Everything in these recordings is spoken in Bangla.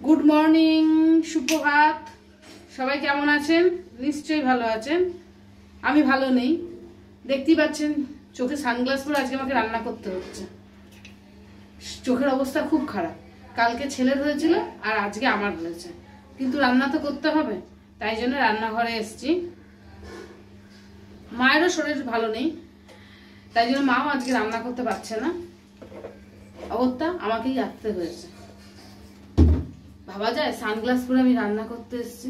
গুড মর্নিং, সুপ্রভাত। সবাই কেমন আছেন? নিশ্চয়ই ভালো আছেন। আমি ভালো নেই, দেখতেই পাচ্ছেন চোখে সানগ্লাস পরে আজকে আমাকে রান্না করতে হচ্ছে। চোখের অবস্থা খুব খারাপ। কালকে ছেলের হয়েছিল আর আজকে আমার হয়েছে, কিন্তু রান্না তো করতে হবে, তাই জন্য রান্নাঘরে এসেছি। মায়েরও শরীর ভালো নেই, তাই জন্য মাও আজকে রান্না করতে পারছে না। অগত্যা আমাকেই রাখতে হয়েছে। ভাবা যায় সানগ্লাস পরে আমি রান্না করতে এসেছি,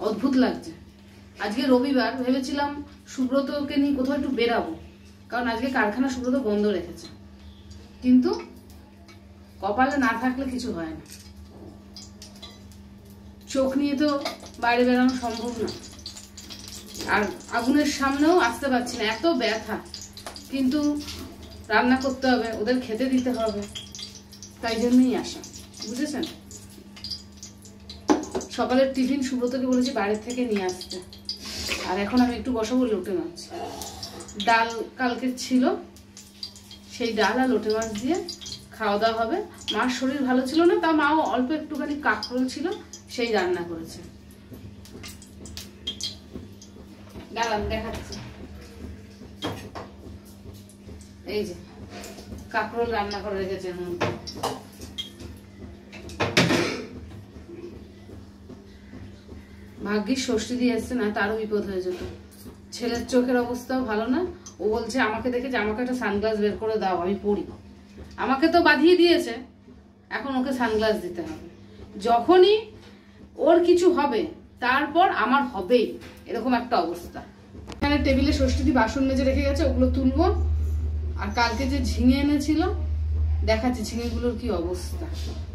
অদ্ভুত লাগছে। আজকে রবিবার, ভেবেছিলাম সুব্রতকে নিয়ে কোথাও একটু বেরাবো, কারণ আজকে কারখানা সুব্রত বন্ধ রেখেছে। কিন্তু কপালে না থাকলে কিছু হয় না। চোখ নিয়ে তো বাইরে বেরানো সম্ভব না, আর আগুনের সামনেও আসতে পারছি না, এত ব্যথা। কিন্তু রান্না করতে হবে, ওদের খেতে দিতে হবে, তাই জন্যই আসা, বুঝেছেন। সকালের টিফিন সুব্রতকে বলেছি বাইরের থেকে নিয়ে আসতে, আর এখন আমি একটু বসাবো লোটে মাছ। ডাল কালকে ছিল, সেই ডাল আর লোটে মাছ দিয়ে খাওয়া দাওয়া হবে। মার শরীর ভালো ছিল না, তা মাও অল্প একটুখানি কাঁকরোল ছিল, সেই রান্না করেছে। দাঁড়ান দেখাচ্ছি, এই যে কাঁকরোল রান্না করে রেখেছেন। ভাগ্যিস ষষ্ঠী দিয়ে এসছে, না তারও বিপদ হয়ে যেত। ছেলের চোখের অবস্থাও ভালো না, ও বলছে আমাকে দেখে যে আমাকে একটা সানগ্লাস বের করে দাও, আমি পড়ি। আমাকে তো বাঁধিয়ে দিয়েছে, এখন ওকে সানগ্লাস দিতে হবে। যখনই ওর কিছু হবে তারপর আমার হবেই, এরকম একটা অবস্থা। এখানে টেবিলে ষষ্ঠী বাসন মেজে রেখে গেছে, ওগুলো তুলবো। আর কালকে যে ঝিঙে এনেছিল, দেখাচ্ছি ঝিঙেগুলোর কি অবস্থা।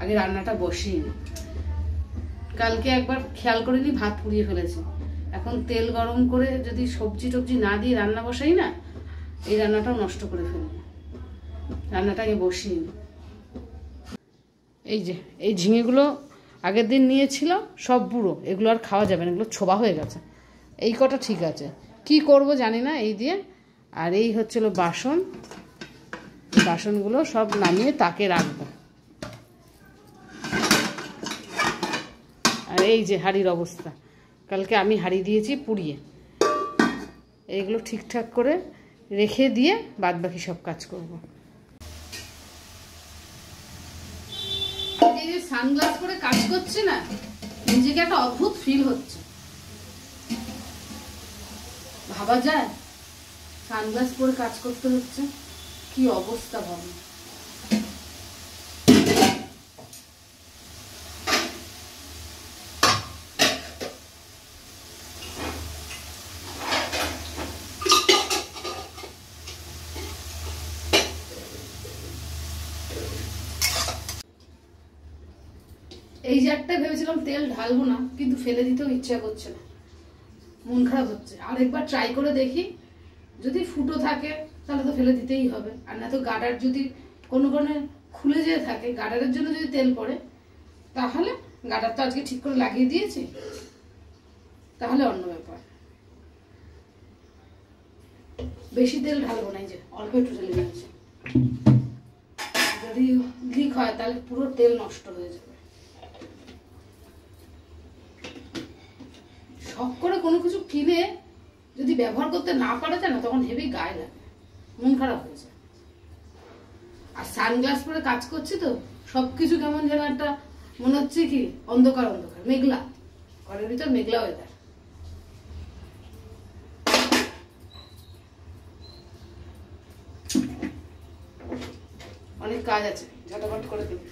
আগে রান্নাটা বসিয়ে নি, কালকে একবার খেয়াল করিনি, ভাত পুড়িয়ে ফেলেছি। এখন তেল গরম করে যদি সবজি টবজি না দিয়ে রান্না বসাই না, এই রান্নাটাও নষ্ট করে ফেলবো। রান্নাটা আগে বসিয়ে নি। এই যে এই ঝিঙেগুলো আগের দিন নিয়েছিল, সব বুড়ো, এগুলো আর খাওয়া যাবে না, এগুলো ছোবা হয়ে গেছে। এই কটা ঠিক আছে, কি করব জানি না এই দিয়ে। আর এই হচ্ছিল বাসন, বাসনগুলো সব নামিয়ে তাকে রাখবো। আর এই যে হাঁড়ির অবস্থা, কালকে আমি হাঁড়ি দিয়েছি পুড়িয়ে। এইগুলো ঠিকঠাক করে রেখে দিয়ে বাদ বাকি সব কাজ করব। এই যে সানগ্লাস পরে কাজ করছে না, নিজেকে একটা অদ্ভুত ফিল হচ্ছে। ভাবা যায় সানগ্লাস পরে কাজ করতে হচ্ছে, কি অবস্থা ভাবো। এই যে একটা ভেবেছিলাম তেল ঢালবো না, কিন্তু ফেলে দিতেও ইচ্ছা করছে না, মন খারাপ হচ্ছে। আরেকবার ট্রাই করে দেখি, যদি ফুটো থাকে তাহলে তো ফেলে দিতেই হবে। আর না তো গার্ডার যদি কোনো কারণে খুলে যেয়ে থাকে, গার্ডারের জন্য যদি তেল পড়ে, তাহলে গার্ডার তো আজকে ঠিক করে লাগিয়ে দিয়েছি, তাহলে অন্য ব্যাপার। বেশি তেল ঢালবো না, এই যে অল্প একটু ঢেলে দিচ্ছি। যদি লিক হয় তাহলে পুরো তেল নষ্ট হয়ে যাবে। শখ করে কোনো কিছু কিনে যদি ব্যবহার করতে না পারা যায় না, তখন হেভি গায়ে লাগে, মন খারাপ হয়ে যায়। আর সানগ্লাস পরে কাজ করছি তো, সবকিছু কেমন যেন একটা মনে হচ্ছে কি অন্ধকার অন্ধকার, মেঘলা, ঘরের ভিতর মেঘলা ওয়েদার। অনেক কাজ আছে, ঝটাপট করে দেব।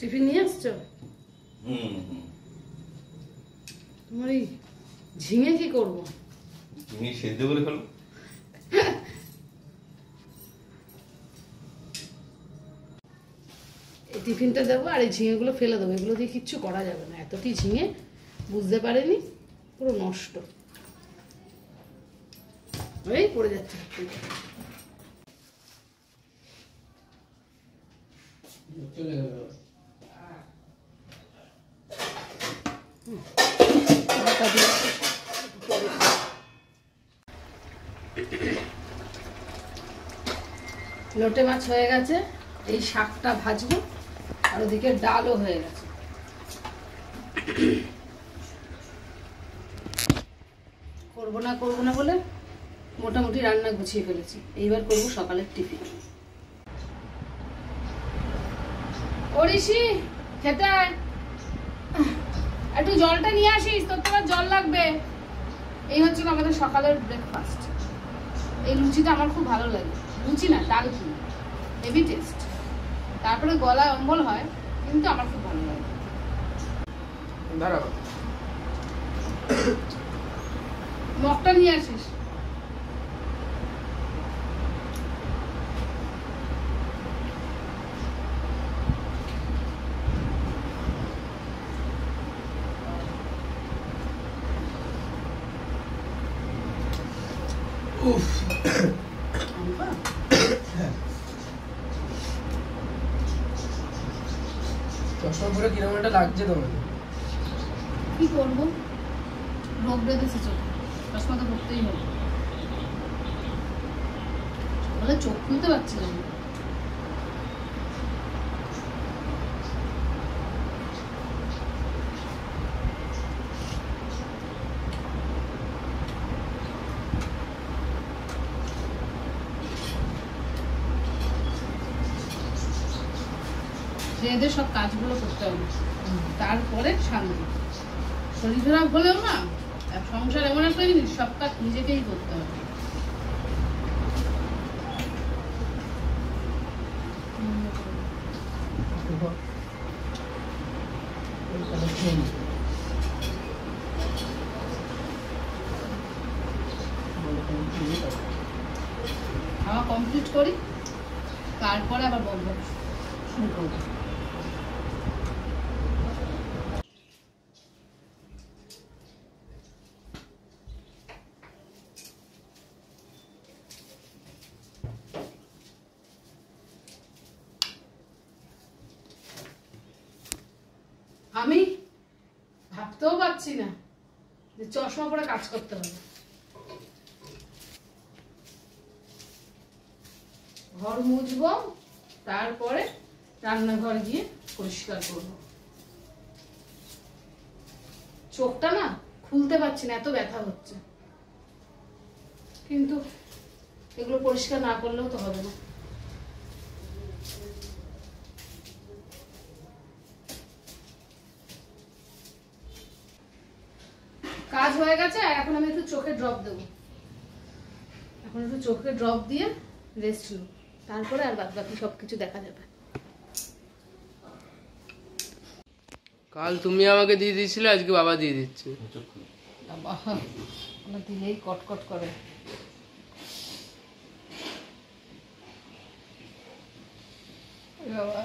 টিফিন নিয়ে আসছো? তোমার এই ঝিঙে কি করবো? ঝিঙে সেদ্ধ করে ফেলো। এই টিফিনটা দেবো আর এই ঝিঙেগুলো ফেলে দেবো, এগুলো দিয়ে কিচ্ছু করা যাবে না। এতটি ঝিঙে বুঝতে পারেনি, পুরো নষ্ট এই পড়ে যাচ্ছে। চলে গেল। লোটে মাছ হয়ে গেছে, এই শাকটা ভাজবো, আর ওদিকে ডালও হয়ে গেছে। করবো না বলে মোটামুটি রান্না গুছিয়ে ফেলেছি। এইবার করবো সকালের টিফিন। ওরিসি খেতে আয়, একটু জলটা নিয়ে আসিস, তোর তো জল লাগবে। এই হচ্ছে আমাদের সকালের ব্রেকফাস্ট। এই লুচিটা আমার খুব ভালো লাগে। লুচি না, ডাল কি হেভি টেস্ট। তারপরে গলায় অম্বল হয়, কিন্তু আমার খুব ভালো লাগে। মগটা নিয়ে আসিস। চশমা পরে কিরকম একটা লাগছে তোমাকে? কি করবো, রোগ বেঁধেছে চোখে, চশমা তো পড়তেই হবে। বলে চোখ খুলতে পারছিলাম না। এদের সব কাজগুলো করতে হবে, তারপরে শান্তি। শরীর খারাপ হলেও না, সংসার এমন একটা জিনিস, সব কাজ নিজেকেই করতে হবে। খাওয়া কমপ্লিট করি, তারপরে আবার বলবো শুরু করবো। আমি ভাবতেও পারছি না যে চশমা পরে কাজ করতে হবে। ঘর মুছবো, তারপরে রান্নাঘর গিয়ে পরিষ্কার করবো। চোখটা না খুলতে পারছি না, এত ব্যথা হচ্ছে। কিন্তু এগুলো পরিষ্কার না করলেও তো হবে না। কাজ হয়ে গেছে, আর এখন আমি একটু চোখে ড্রপ দেবো। এখন একটু চোখে ড্রপ দিয়ে রেস্ট নেব, তারপরে আর বাদ বাকি সবকিছু দেখা যাবে। কাল তুমি আমাকে দিয়ে দিয়েছিলে, আজকে বাবা দিয়ে দিচ্ছে। বাবা দিলেই কটকট করে। বাবা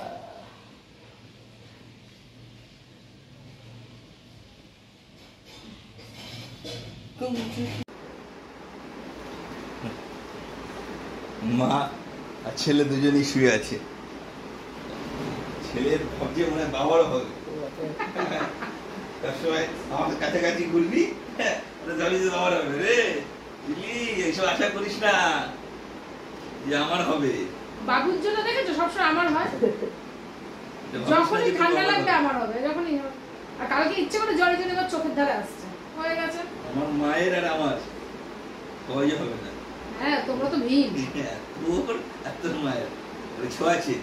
মা আর ছেলে দুজনেই শুয়ে আছে। ছেলের ভাবছে মনে হয় বাবারও হবে। তার সময় আমাদের কাছাকাছি ঘুরবি, যাবি যে বাবার হবে রে, বুঝলি? এইসব আশা করিস না যে আমার হবে। বাবুর জন্য দেখেছো সবসময় আমার হয়, যখনই ঠান্ডা লাগবে আমার হবে, যখনই। আর কালকে ইচ্ছে করে জ্বরে জ্বরে এবার চোখের ধারে আসছে, হয়ে গেছে। আমার মায়ের আর আমার সহজে হবে না। হ্যাঁ তোমরা তো ভিন। তোর আর তোর মায়ের ছোঁয়াছে।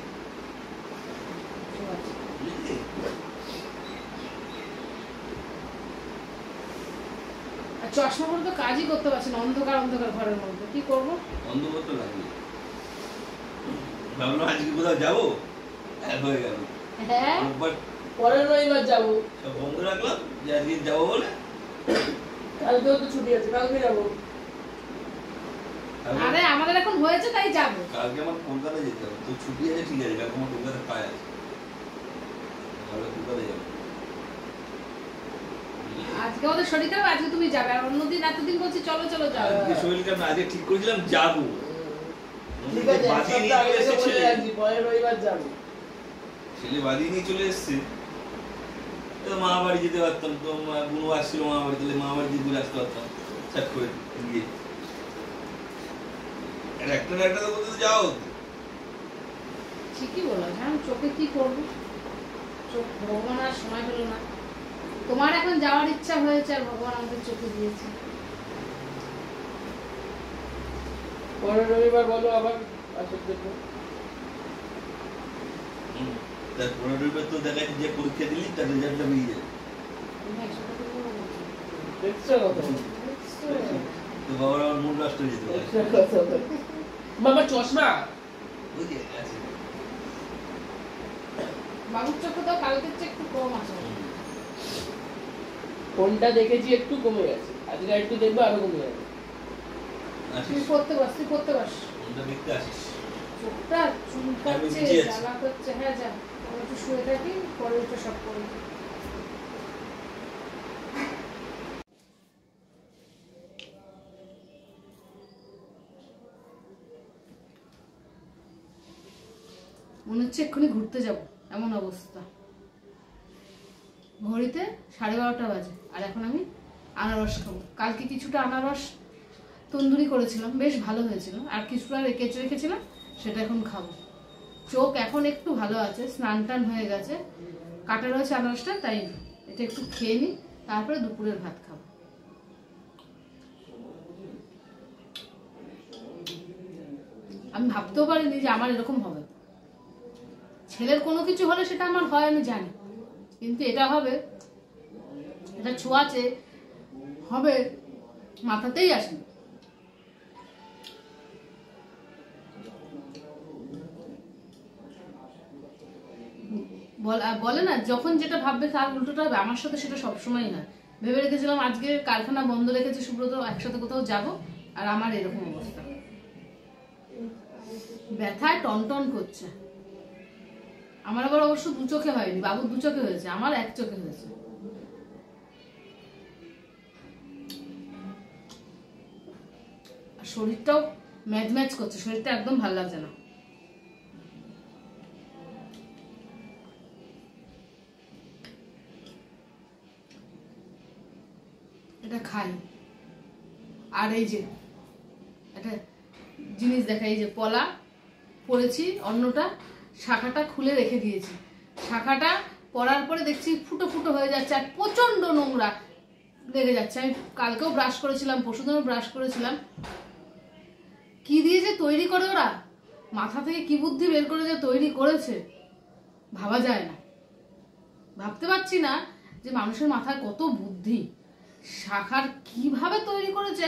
চশমা পরে তো কাজই করতে পারছি না, অন্ধকার অন্ধকার ঘরের মধ্যে, কি করবো? অন্ধকার তো লাগবে। ভাবলাম আজকে কোথাও যাবো, হয়ে গেল। হ্যাঁ পরের রবিবার যাবো। সব বন্ধ রাখলাম যে আজকে যাবো বলে। কালকেও তো ছুটি আছে, কালকে যাবো। আরে আমাদের এখন হয়েছে তাই যাবো। কালকে আমার কলকাতা যেতে হবে, তো ছুটি আছে ঠিক আছে, কালকে আমার কলকাতা কাজ আছে, কালকে কলকাতা যাবো। আজকে আমাদের শরীর খারাপ, আজকে তুমি যাবে, আর অন্যদিন এতদিন বলছি চলো চলো যাও। আজকে শরীর খারাপ, আজকে ঠিক করেছিলাম যাবো। ঠিক আছে, বাজিয়ে নিয়ে চলে এসেছে ছেলে। পরের রবিবার যাবো। ছেলে বাজিয়ে নিয়ে চলে এসছে, তো মামা বাড়ি যেতে পারতাম, তো বুনু আসছিল মামা বাড়ি, তাহলে মামা বাড়ি দিয়ে ঘুরে আসতে পারতাম চাট করে গিয়ে। একটা না একটা তো কোথাও যাও। ঠিকই বলো, হ্যাঁ চোখে কি করবো, চোখ ভগবান আর সময় হলো না। তোমার এখন যাওয়ার ইচ্ছা হয়েছে আর ভগবান আমাদের চোখে দিয়েছে। পরের রবিবার বলো আবার আসার জন্য। তার 15 রবিবার তো দেখা যাচ্ছে যে পরীক্ষা দিলি তার রেজাল্টটা বেরিয়ে যায়। এক্সট্রা কথা তো বাবার আমার মন নষ্ট হয়ে যেত। এক্সট্রা কথা বাবা চশমা বুঝলি আছে। বাবুর চোখে তো কালকের চেয়ে একটু কম আছে। ফোনটা দেখেছি একটু কমে গেছে, আজকে একটু দেখবো আরো কমে যাবে। তুই পড়তে পারস, তুই পড়তে পারস। ফোনটা দেখতে আসিস। চোখটা চুলকাচ্ছে, জ্বালা করছে। হ্যাঁ যা, আমি একটু শুয়ে থাকি, পরে উঠে সব করবো। মনে হচ্ছে এক্ষুনি ঘুরতে যাব, এমন অবস্থা। ঘড়িতে 12:30 বাজে, আর এখন আমি আনারস খাবো। কালকে কিছুটা আনারস তন্দুরি করেছিলাম, বেশ ভালো হয়েছিল, আর কিছুটা কেচে রেখেছিলাম, সেটা এখন খাবো। চোখ এখন একটু ভালো আছে, স্নান টান হয়ে গেছে, কাটা রয়েছে আনারসটা, তাই এটা একটু খেয়ে নিই, তারপরে দুপুরের ভাত খাবো। আমি ভাবতেও পারিনি যে আমার এরকম হবে। ছেলের কোনো কিছু হলে সেটা আমার হয় আমি জানি, কিন্তু এটা হবে, এটা ছোঁয়াচে হবে, মাথাতেই আসেনি। বলে না, যখন যেটা ভাববে তার উল্টোটা হবে। আমার সাথে সেটা সবসময় না। ভেবে রেখেছিলাম আজকে কারখানা বন্ধ রেখেছে সুব্রত, একসাথে কোথাও যাব, আর আমার এরকম অবস্থা। ব্যথায় টনটন করছে। আমার আবার অবশ্য 2 চোখে হয়নি, বাবুর 2 চোখে হয়েছে, আমার 1 চোখে হয়েছে। আর শরীরটাও ম্যাচ ম্যাচ করছে, শরীরটা একদম ভালো লাগছে না। এটা খাই। আর এই যে একটা জিনিস দেখা, এই যে পলা পরেছি, অন্যটা শাখাটা খুলে রেখে দিয়েছি। শাখাটা পরার পরে দেখছি ফুটো ফুটো হয়ে যাচ্ছে, আর প্রচন্ড নোংরা লেগে যাচ্ছে। আমি কালকেও ব্রাশ করেছিলাম, পরশুদিনও ব্রাশ করেছিলাম। কি দিয়ে যে তৈরি করে ওরা, মাথা থেকে কি বুদ্ধি বের করে যে তৈরি করেছে ভাবা যায় না। ভাবতে পারছি না যে মানুষের মাথায় কত বুদ্ধি। শাখার কিভাবে তৈরি করেছে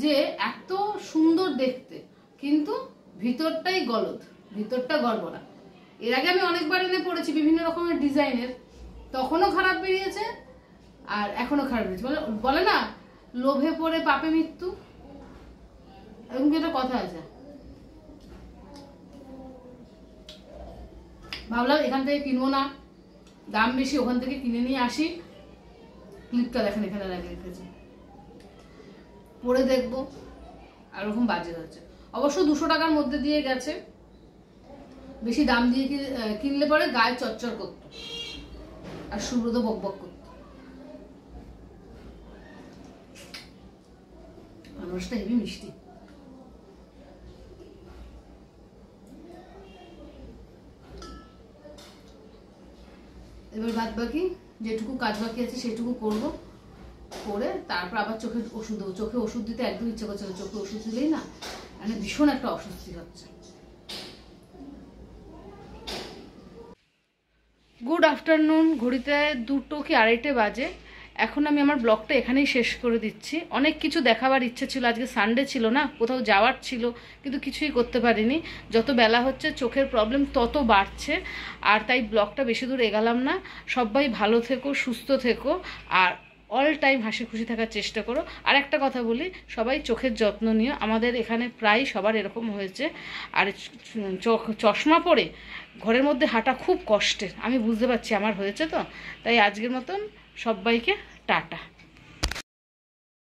যে এত সুন্দর দেখতে, কিন্তু ভিতরটাই গলদ, ভিতরটা গড়বড়া। এর আগে আমি অনেকবার এনে পড়েছি বিভিন্ন রকমের ডিজাইনের, তখনও খারাপ বেরিয়েছে আর এখনো খারাপ বেরিয়েছে। বলে না, লোভে পড়ে পাপে মৃত্যু, এরকম কি একটা কথা আছে। ভাবলাম এখান থেকে কিনবো না, দাম বেশি, ওখান থেকে কিনে নিয়ে আসি। ক্লিপটা দেখেন এখানে লাগিয়ে রেখেছি, পরে দেখবো, আর ওরকম বাজে হচ্ছে। অবশ্য 200 টাকার মধ্যে দিয়ে গেছে, বেশি দাম দিয়ে কিনলে পরে গায়ে চচ্চর করতো আর সুব্রত বক বক করতো। আনারসটা হেবি মিষ্টি। এবার বাদ বাকি যেটুকু কাজ বাকি আছে সেটুকু করবো, করে তারপর আবার চোখে ওষুধ দেবো। চোখে ওষুধ দিতে একদম ইচ্ছে করছে না, চোখে ওষুধ দিলেই না মানে ভীষণ একটা অস্বস্তি হচ্ছে। গুড আফটারনুন, ঘড়িতে 2টো কি 2:30 বাজে। এখন আমি আমার ব্লগটা এখানেই শেষ করে দিচ্ছি। অনেক কিছু দেখাবার ইচ্ছে ছিল, আজকে সানডে ছিল না, কোথাও যাওয়ার ছিল, কিন্তু কিছুই করতে পারিনি। যত বেলা হচ্ছে চোখের প্রবলেম তত বাড়ছে, আর তাই ব্লগটা বেশি দূর এগালাম না। সবাই ভালো থেকো, সুস্থ থেকো, আর অল টাইম হাসি খুশি থাকার চেষ্টা করো। আর একটা কথা বলি, সবাই চোখের যত্ন নিও। আমাদের এখানে প্রায় সবার এরকম হয়েছে, আর চশমা পরে ঘরের মধ্যে হাঁটা খুব কষ্টের। আমি বুঝতে পারছি, আমার হয়েছে তো। তাই আজকের মতন সবাইকে টাটা।